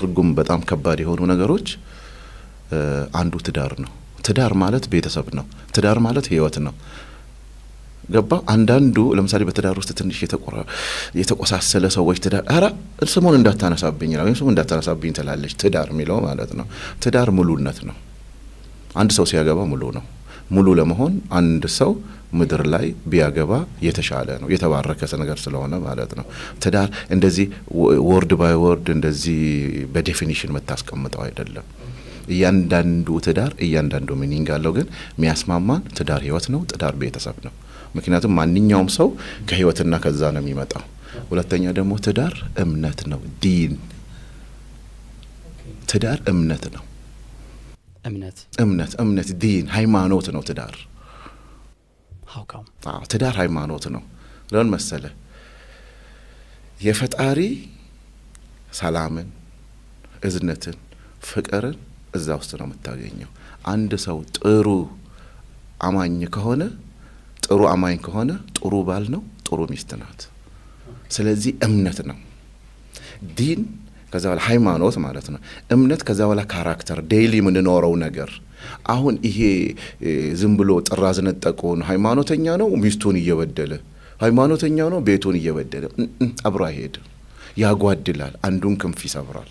ትርጉም በጣም ከባድ የሆኑ ነገሮች አንዱ ትዳር ነው። ትዳር ማለት ቤተሰብ ነው። ትዳር ማለት ህይወት ነው። ገባ? አንዳንዱ ለምሳሌ በትዳር ውስጥ ትንሽ የተቆሳሰለ ሰዎች ትዳር አራ ስሙን እንዳታነሳብኝ ነው ወይም ስሙን እንዳታነሳብኝ ትላለች። ትዳር የሚለው ማለት ነው። ትዳር ሙሉነት ነው። አንድ ሰው ሲያገባ ሙሉ ነው። ሙሉ ለመሆን አንድ ሰው ምድር ላይ ቢያገባ የተሻለ ነው፣ የተባረከ ነገር ስለሆነ ማለት ነው። ትዳር እንደዚህ ወርድ ባይ ወርድ እንደዚህ በዴፊኒሽን መታስቀምጠው አይደለም። እያንዳንዱ ትዳር እያንዳንዱ ሚኒንግ አለው። ግን የሚያስማማን ትዳር ህይወት ነው። ትዳር ቤተሰብ ነው። ምክንያቱም ማንኛውም ሰው ከህይወትና ከዛ ነው የሚመጣው። ሁለተኛ ደግሞ ትዳር እምነት ነው። ዲን ትዳር እምነት ነው። እምነት ዲን ሃይማኖት ነው ትዳር። ትዳር ሃይማኖት ነው። ለምን መሰለ? የፈጣሪ ሰላምን፣ እዝነትን፣ ፍቅርን እዛ ውስጥ ነው የምታገኘው። አንድ ሰው ጥሩ አማኝ ከሆነ ጥሩ ባል ነው፣ ጥሩ ሚስት ናት። ስለዚህ እምነት ነው። ዲን ከዛ በኋላ ሃይማኖት ማለት ነው። እምነት ከዛ በኋላ ካራክተር፣ ዴይሊ የምንኖረው ነገር። አሁን ይሄ ዝም ብሎ ጥራዝ ነጠቆን ሃይማኖተኛ ነው ሚስቱን እየበደለ፣ ሃይማኖተኛ ነው ቤቱን እየበደለ አብሮ አይሄድም። ያጓድላል፣ አንዱን ክንፍ ይሰብራል።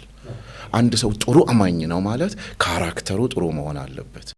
አንድ ሰው ጥሩ አማኝ ነው ማለት ካራክተሩ ጥሩ መሆን አለበት።